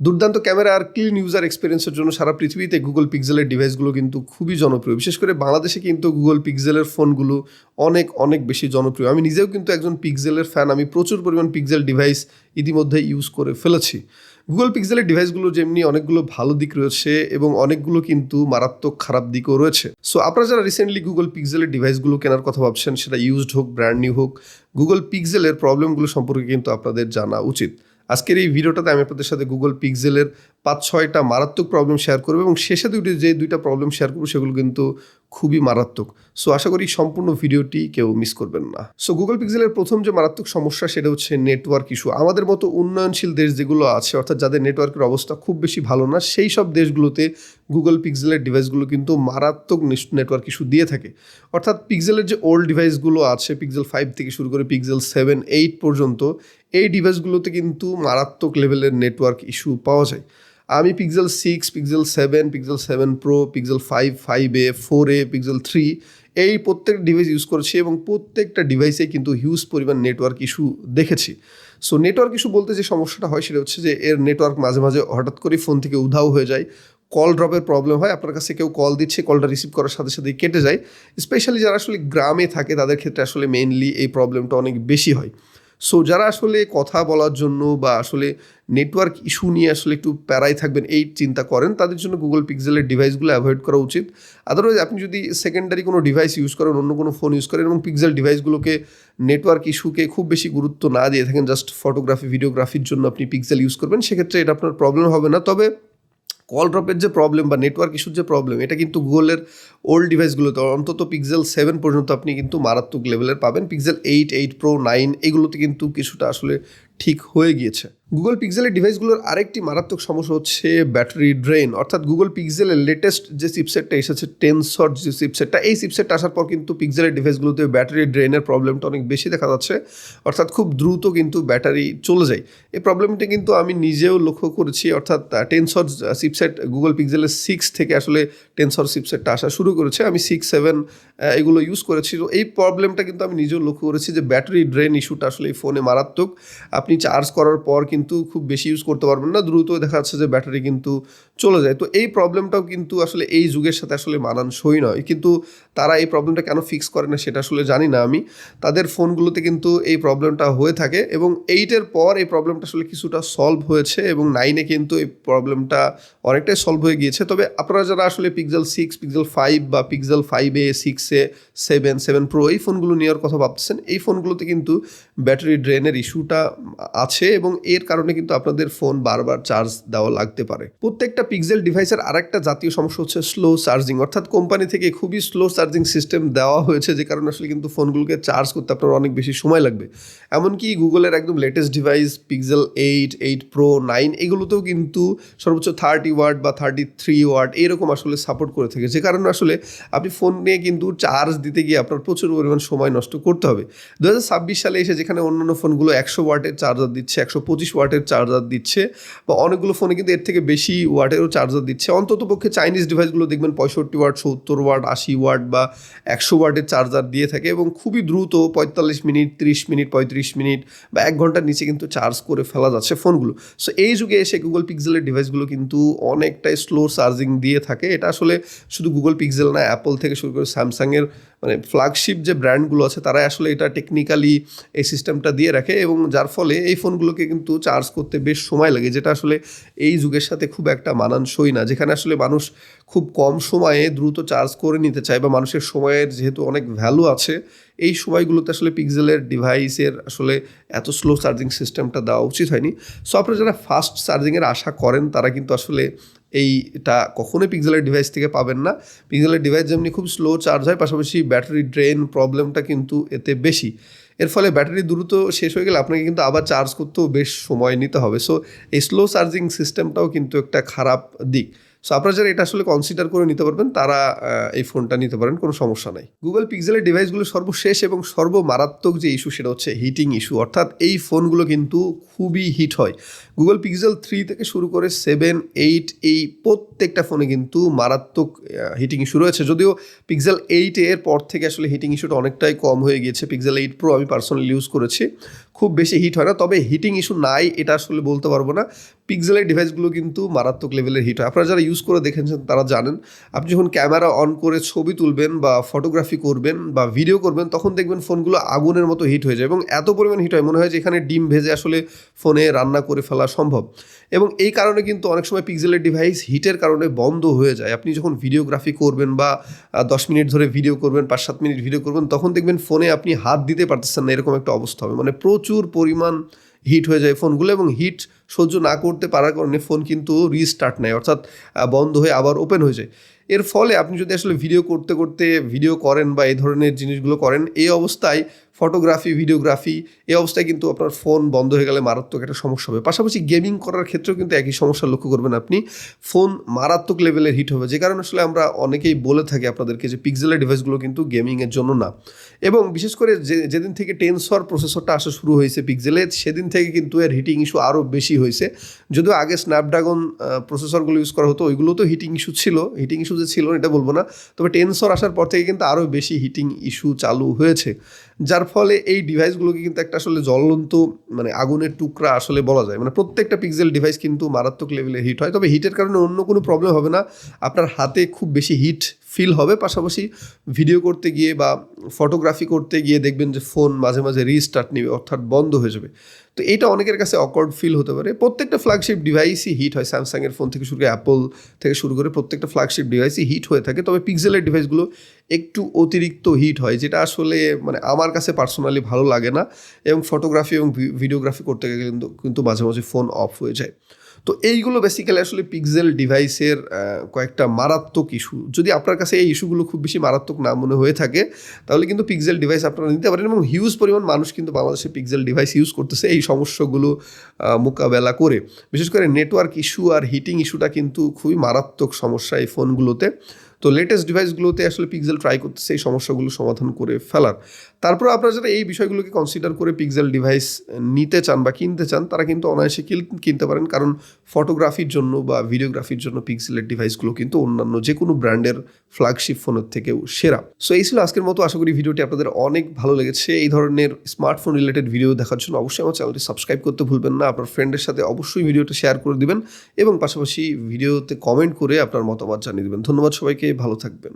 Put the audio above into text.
দুর্দান্ত ক্যামেরা আর clean user এক্সপিরিয়েন্সের জন্য সারা পৃথিবীতে গুগল পিক্সেলের ডিভাইসগুলো কিন্তু খুবই জনপ্রিয়। বিশেষ করে বাংলাদেশে কিন্তু গুগল পিক্সেলের ফোনগুলো অনেক অনেক বেশি জনপ্রিয়। আমি নিজেও কিন্তু একজন পিক্সেলের ফ্যান। আমি প্রচুর পরিমাণ পিক্সেল ডিভাইস ইতিমধ্যে ইউজ করে ফেলেছি। গুগল পিক্সেলের ডিভাইসগুলো যেমনি অনেকগুলো ভালো দিক রয়েছে এবং অনেকগুলো কিন্তু মারাত্মক খারাপ দিকও রয়েছে। সো আপনারা যারা রিসেন্টলি গুগল পিক্সেলের ডিভাইসগুলো কেনার কথা ভাবছেন, সেটা ইউজড হোক ব্র্যান্ড নিউ হোক, গুগল পিক্সেলের প্রবলেমগুলো সম্পর্কে কিন্তু আপনাদের জানা উচিত। আজকের এই ভিডিওটাতে আমি আপনাদের সাথে গুগল পিক্সেলের 5-6টা মারাত্মক প্রবলেম শেয়ার করবো এবং শেষে যে দুইটা প্রবলেম শেয়ার করবো সেগুলো কিন্তু খুবই মারাত্মক। সো আশা করি সম্পূর্ণ ভিডিওটি কেউ মিস করবেন না। সো গুগল পিক্সেলের প্রথম যে মারাত্মক সমস্যা সেটা হচ্ছে নেটওয়ার্ক ইস্যু। আমাদের মতো উন্নয়নশীল দেশ যেগুলো আছে, অর্থাৎ যাদের নেটওয়ার্কের অবস্থা খুব বেশি ভালো না, সেই সব দেশগুলোতে গুগল পিক্সেলের ডিভাইসগুলো কিন্তু মারাত্মক নেটওয়ার্ক ইস্যু দিয়ে থাকে। অর্থাৎ পিক্সেলের যে ওল্ড ডিভাইসগুলো আছে, পিক্সেল 5 থেকে শুরু করে পিক্সেল 7, 8 পর্যন্ত, এই ডিভাইসগুলোতে কিন্তু মারাত্মক লেভেলের নেটওয়ার্ক ইস্যু পাওয়া যায়। আমি pixel 6, pixel 7, pixel 7 pro, pixel 5, 5a, 4a, pixel 3 এই প্রত্যেকটা ডিভাইস ইউজ করেছি এবং প্রত্যেকটা ডিভাইসে কিন্তু হিউজ পরিমাণ নেটওয়ার্ক ইস্যু দেখেছি। সো নেটওয়ার্ক ইস্যু বলতে যে সমস্যাটা হয় সেটা হচ্ছে যে এর নেটওয়ার্ক মাঝে মাঝে হঠাৎ করে ফোন থেকে উধাও হয়ে যায়, কল ড্রপের প্রবলেম হয়, আপনার কাছে কেউ কল দিচ্ছে, কলটা রিসিভ করার সাথে সাথেই কেটে যায়। স্পেশালি যারা আসলে গ্রামে থাকে তাদের ক্ষেত্রে আসলে মেইনলি এই প্রবলেমটা অনেক বেশি হয়। সো যারা আসলে কথা বলার জন্য বা আসলে নেটওয়ার্ক ইস্যু নিয়ে আসলে একটু প্যারাই থাকবেন এই চিন্তা করেন, তাদের জন্য গুগল পিক্সেলের ডিভাইসগুলো অ্যাভয়েড করা উচিত। আদারওয়াইজ আপনি যদি সেকেন্ডারি কোনো ডিভাইস ইউজ করেন, অন্য কোনো ফোন ইউজ করেন এবং পিক্সেল ডিভাইসগুলোকে নেটওয়ার্ক ইস্যুকে খুব বেশি গুরুত্ব না দিয়ে থাকেন, জাস্ট ফটোগ্রাফি ভিডিওগ্রাফির জন্য আপনি পিক্সেল ইউজ করবেন, সেক্ষেত্রে এটা আপনার প্রবলেম হবে না। তবে কল ড্রপের যে প্রবলেম বা নেটওয়ার্ক ইস্যুর যে প্রবলেম, এটা কিন্তু গুগলের ওল্ড ডিভাইসগুলোতে অন্তত পিক্সেল 7 পর্যন্ত আপনি কিন্তু মারাত্মক লেভেলের পাবেন। পিক্সেল 8, 8 প্রো, 9 এগুলোতে কিন্তু কিছুটা আসলে ঠিক হয়ে গিয়েছে। গুগল পিক্সেলের ডিভাইসগুলোর আরেকটি মারাত্মক সমস্যা হচ্ছে ব্যাটারি ড্রেন। অর্থাৎ গুগল পিক্সেলের লেটেস্ট যে চিপসেটটা এসেছে, টেনসর যে চিপসেটটা, এই চিপসেটটা আসার পর কিন্তু পিক্সেলের ডিভাইসগুলোতে ব্যাটারি ড্রেনের প্রবলেমটা অনেক বেশি দেখা যাচ্ছে। অর্থাৎ খুব দ্রুত কিন্তু ব্যাটারি চলে যায়। এই প্রবলেমটি কিন্তু আমি নিজেও লক্ষ্য করেছি। অর্থাৎ টেনসর চিপসেট গুগল পিক্সেলের 6 থেকে আসলে টেনসর চিপসেটটা আসা শুরু করেছে। আমি 6, 7 এগুলো ইউজ করেছি। তো এই প্রবলেমটা কিন্তু আমি নিজেও লক্ষ্য করেছি যে ব্যাটারি ড্রেন ইস্যুটা আসলে এই ফোনে মারাত্মক। আপনি চার্জ করার পর কিন্তু খুব বেশি ইউজ করতে পারবেন না, দ্রুত দেখা যাচ্ছে যে ব্যাটারি কিন্তু চলে যায়। তো এই প্রবলেমটাও কিন্তু আসলে এই যুগের সাথে আসলে মানানসই নয়। কিন্তু তারা এই প্রবলেমটা কেন ফিক্স করে না সেটা আসলে জানি না আমি। তাদের ফোনগুলোতে কিন্তু এই প্রবলেমটা হয়ে থাকে এবং 8-এর পর এই প্রবলেমটা আসলে কিছুটা সলভ হয়েছে এবং 9-এ কিন্তু এই প্রবলেমটা অনেকটাই সলভ হয়ে গিয়েছে। তবে আপনারা যারা আসলে পিক্সেল 6, পিক্সেল 5 বা পিক্সেল 5a, 6a, 7, 7 প্রো এই ফোনগুলো নেওয়ার কথা ভাবতেছেন, এই ফোনগুলোতে কিন্তু ব্যাটারি ড্রেনের ইস্যুটা আছে এবং এর কারণে কিন্তু আপনাদের ফোন বারবার চার্জ দেওয়া লাগতে পারে। প্রত্যেকটা পিক্সেল ডিভাইসের আরেকটা জাতীয় সমস্যা হচ্ছে স্লো চার্জিং। অর্থাৎ কোম্পানি থেকে খুবই স্লো চার্জিং সিস্টেম দেওয়া হয়েছে, যে কারণে আসলে কিন্তু ফোনগুলোকে চার্জ করতে আপনার অনেক বেশি সময় লাগবে। এমনকি গুগলের একদম লেটেস্ট ডিভাইস পিক্সেল 8, 8 প্রো, 9 এগুলোতেও কিন্তু সর্বোচ্চ 30 ওয়াট বা 33 ওয়াট এইরকম আসলে সাপোর্ট করে থাকে, যে কারণে আসলে আপনি ফোন নিয়ে কিন্তু চার্জ দিতে গিয়ে আপনার প্রচুর পরিমাণ সময় নষ্ট করতে হবে। 2026 সালে এসে যেখানে অন্যান্য ফোনগুলো 100 ওয়াটের চার্জার দিচ্ছে, 125 ওয়াটের চার্জার দিচ্ছে বা অনেকগুলো ফোনে কিন্তু এর থেকে বেশি ওয়াটেরও চার্জার দিচ্ছে, অন্তত পক্ষে চাইনিজ ডিভাইসগুলো দেখবেন 65 ওয়াট, 70 ওয়াট, 80 ওয়াট বা 100 ওয়াটের চার্জার দিয়ে থাকে এবং খুবই দ্রুত 45 মিনিট, 30 মিনিট, 35 মিনিট বা 1 ঘন্টার নিচে কিন্তু চার্জ করে ফেলা যাচ্ছে ফোনগুলো। সো এই যুগে এসে গুগল পিক্সেলের ডিভাইসগুলো কিন্তু অনেকটাই স্লো চার্জিং দিয়ে থাকে। এটা আসলে শুধু গুগল পিক্সেল না, অ্যাপল থেকে শুরু করে স্যামসাংয়ের মানে ফ্ল্যাগশিপ যে ব্র্যান্ডগুলো আছে তারাই আসলে এটা টেকনিক্যালি এই সিস্টেমটা দিয়ে রাখে এবং যার ফলে এই ফোনগুলোকে কিন্তু চার্জ করতে বেশ সময় লাগে, যেটা আসলে এই যুগের সাথে খুব একটা মানানসই না, যেখানে আসলে মানুষ খুব কম সময়ে দ্রুত চার্জ করে নিতে চায় বা মানুষের সময়ের যেহেতু অনেক ভ্যালু আছে, এই সময়গুলোতে আসলে পিক্সেলের ডিভাইসের আসলে এত স্লো চার্জিং সিস্টেমটা দেওয়া উচিত হয়নি। সো আপনারা যারা ফাস্ট চার্জিংয়ের আশা করেন তারা কিন্তু আসলে এইটা কখনোই পিক্সেলের ডিভাইস থেকে পাবেন না। পিক্সেলের ডিভাইস যেমনি খুব স্লো চার্জ হয়, পাশাপাশি ব্যাটারি ড্রেন প্রবলেমটা কিন্তু এতে বেশি। এর ফলে ব্যাটারি দ্রুত শেষ হয়ে গেলে আপনাকে কিন্তু আবার চার্জ করতেও বেশ সময় নিতে হবে। সো এই স্লো চার্জিং সিস্টেমটাও কিন্তু একটা খারাপ দিক। সো আপনারা যারা এটা আসলে কনসিডার করে নিতে পারবেন তারা এই ফোনটা নিতে পারেন, কোনো সমস্যা নাই। গুগল পিক্সেলের ডিভাইসগুলো সর্বশেষ এবং সর্বমারাত্মক যে ইস্যু সেটা হচ্ছে হিটিং ইস্যু। অর্থাৎ এই ফোনগুলো কিন্তু খুবই হিট হয়। গুগল পিক্সেল 3 থেকে শুরু করে 7, 8 এই প্রত্যেকটা ফোনে কিন্তু মারাত্মক হিটিং ইস্যু রয়েছে। যদিও পিক্সেল 8 এর পর থেকে আসলে হিটিং ইস্যুটা অনেকটাই কম হয়ে গিয়েছে। পিক্সেল 8 প্রো আমি পার্সোনালি ইউজ করেছি, খুব বেশি হিট হয় না, তবে হিটিং ইস্যু নাই এটা আসলে বলতে পারবো না। পিক্সেলের ডিভাইসগুলো কিন্তু মারাত্মক লেভেলের হিট হয়। আপনারা যারা ইউজ করে দেখেছেন তারা জানেন, আপনি যখন ক্যামেরা অন করে ছবি তুলবেন বা ফটোগ্রাফি করবেন বা ভিডিও করবেন, তখন দেখবেন ফোনগুলো আগুনের মতো হিট হয়ে যায় এবং এত পরিমাণ হিট হয় মনে হয় যে এখানে ডিম ভেজে আসলে ফোনে রান্না করে ফেলা সম্ভব। এবং এই কারণে কিন্তু অনেক সময় পিক্সেলের ডিভাইস হিটের কারণে বন্ধ হয়ে যায়। আপনি যখন ভিডিওগ্রাফি করবেন বা 10 মিনিট ধরে ভিডিও করবেন, 5-7 মিনিট ভিডিও করবেন, তখন দেখবেন ফোনে আপনি হাত দিতে পারতেছেন না, এরকম একটা অবস্থা হবে। মানে প্রচুর পরিমাণ হিট হয়ে যায় ফোনগুলো এবং হিট সহ্য না করতে পারার কারণে ফোন কিন্তু রিস্টার্ট নেয়, অর্থাৎ বন্ধ হয়ে আবার ওপেন হয়ে যায়। এর ফলে আপনি যদি আসলে ভিডিও করতে করতে ভিডিও করেন বা এই ধরনের জিনিসগুলো করেন, এই অবস্থায় ফটোগ্রাফি, ভিডিওগ্রাফি, এই অবস্থায় কিন্তু আপনার ফোন বন্ধ হয়ে গেলে মারাত্মক একটা সমস্যা হবে। পাশাপাশি গেমিং করার ক্ষেত্রেও কিন্তু একই সমস্যা লক্ষ্য করবেন আপনি, ফোন মারাত্মক লেভেলের হিট হবে। যে কারণে আসলে আমরা অনেকেই বলে থাকি আপনাদেরকে যে পিক্সেলের ডিভাইসগুলো কিন্তু গেমিংয়ের জন্য না। এবং বিশেষ করে যেদিন থেকে টেনসর প্রসেসরটা আসা শুরু হয়েছে পিক্সেলে, সেদিন থেকে কিন্তু এর হিটিং ইস্যু আরও বেশি হয়েছে। যদিও আগে স্ন্যাপড্রাগন প্রসেসরগুলো ইউজ করা হতো, ওইগুলো তো হিটিং ইস্যু ছিল, হিটিং ইস্যু যে ছিল এটা বলবো না, তবে টেনসর আসার পর থেকে কিন্তু আরও বেশি হিটিং ইস্যু চালু হয়েছে, যার ফলে এই ডিভাইসগুলোকে কিন্তু একটা আসলে জ্বলন্ত মানে আগুনের টুকরা আসলে বলা যায়। মানে প্রত্যেকটা পিক্সেল ডিভাইস কিন্তু মারাত্মক লেভেলে হিট হয়, তবে হিটের কারণে অন্য কোনো প্রবলেম হবে না, আপনার হাতে খুব বেশি হিট ফিল হবে। পাশাপাশি ভিডিও করতে গিয়ে বা ফটোগ্রাফি করতে গিয়ে দেখবেন যে ফোন মাঝে মাঝে রিস্টার্ট নেবে, অর্থাৎ বন্ধ হয়ে যাবে। তো এইটা অনেকের কাছে অকওয়ার্ড ফিল হতে পারে। প্রত্যেকটা ফ্ল্যাগশিপ ডিভাইসই হিট হয়, স্যামসাংয়ের ফোন থেকে শুরু করে অ্যাপল থেকে শুরু করে প্রত্যেকটা ফ্ল্যাগশিপ ডিভাইসই হিট হয়ে থাকে, তবে পিক্সেলের ডিভাইসগুলো একটু অতিরিক্ত হিট হয়, যেটা আসলে মানে আমার কাছে পার্সোনালি ভালো লাগে না। এবং ফটোগ্রাফি এবং ভিডিওগ্রাফি করতে গেলে কিন্তু মাঝে মাঝে ফোন অফ হয়ে যায়। তো এইগুলো বেসিক্যালি আসলে পিক্সেল ডিভাইসের কয়েকটা মারাত্মক ইস্যু। যদি আপনার কাছে এই ইস্যুগুলো খুব বেশি মারাত্মক না মনে হয়ে থাকে, তাহলে কিন্তু পিক্সেল ডিভাইস আপনারা নিতে পারেন। এবং হিউজ পরিমাণ মানুষ কিন্তু বাংলাদেশে পিক্সেল ডিভাইস ইউজ করতেছে এই সমস্যাগুলো মোকাবেলা করে। বিশেষ করে নেটওয়ার্ক ইস্যু আর হিটিং ইস্যুটা কিন্তু খুবই মারাত্মক সমস্যা এই ফোনগুলোতে। তো লেটেস্ট ডিভাইসগুলোতে আসলে পিক্সেল ট্রাই করতেছে এই সমস্যাগুলো সমাধান করে ফেলার। তারপর আপনারা যারা এই বিষয়গুলোকে কনসিডার করে পিক্সেল ডিভাইস নিতে চান বা কিনতে চান, তারা কিন্তু অনায়াসে কিনতে পারেন, কারণ ফটোগ্রাফির জন্য বা ভিডিওগ্রাফির জন্য পিক্সেলের ডিভাইসগুলো কিন্তু অন্যান্য যে কোনো ব্র্যান্ডের ফ্ল্যাগশিপ ফোনের থেকেও সেরা। সো এই ছিল আজকের মতো। আশা করি ভিডিওটি আপনাদের অনেক ভালো লেগেছে। এই ধরনের স্মার্টফোন রিলেটেড ভিডিও দেখার জন্য অবশ্যই আমার চ্যানেলটি সাবস্ক্রাইব করতে ভুলবেন না। আপনার ফ্রেন্ডের সাথে অবশ্যই ভিডিওটা শেয়ার করে দিবেন এবং পাশাপাশি ভিডিওতে কমেন্ট করে আপনার মতামত জানিয়ে দেবেন। ধন্যবাদ সবাইকে, ভালো থাকবেন।